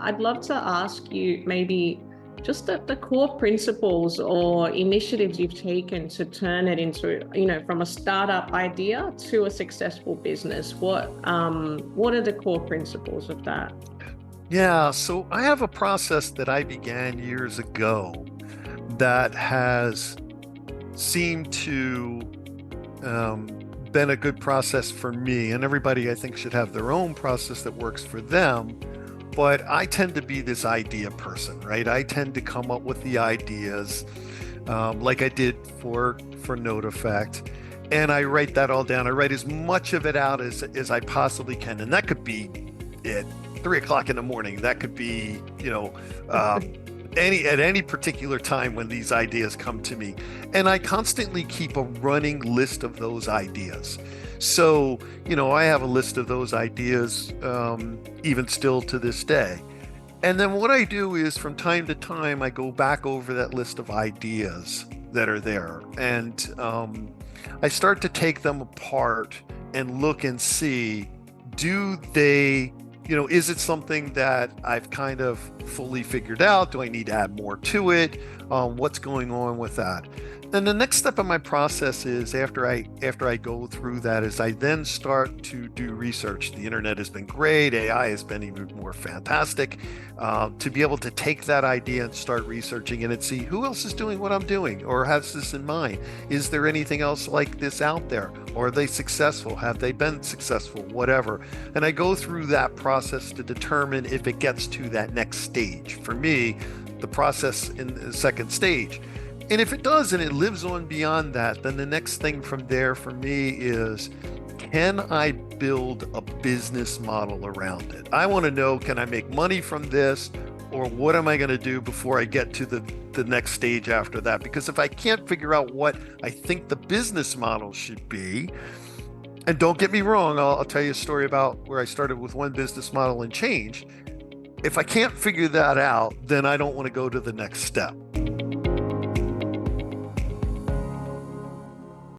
I'd love to ask you maybe just the core principles or initiatives you've taken to turn it into, from a startup idea to a successful business. What are the core principles of that? Yeah, so I have a process that I began years ago that has seemed to um, been a good process for me, and everybody I think should have their own process that works for them. But I tend to be this idea person, right? I tend to come up with the ideas, like I did for NoteAffect, and I write that all down. I write as much of it out as I possibly can, and that could be at 3 o'clock in the morning. That could be, uh, at any particular time when these ideas come to me. And I constantly keep a running list of those ideas. So, I have a list of those ideas, even still to this day. And then what I do is from time to time, I go back over that list of ideas that are there. And I start to take them apart and look and see, do they is it something that I've kind of fully figured out? Do I need to add more to it? What's going on with that? Then the next step in my process is after I go through that is I then start to do research. The internet has been great. AI has been even more fantastic, to be able to take that idea and start researching it and see who else is doing what I'm doing or has this in mind. Is there anything else like this out there? Or are they successful? Have they been successful? Whatever. And I go through that process to determine if it gets to that next stage. For me, the process in the second stage. And if it does and it lives on beyond that, then the next thing from there for me is, can I build a business model around it? I want to know, can I make money from this? Or what am I going to do before I get to the next stage after that? Because if I can't figure out what I think the business model should be, and don't get me wrong, I'll tell you a story about where I started with one business model and changed. If I can't figure that out, then I don't want to go to the next step.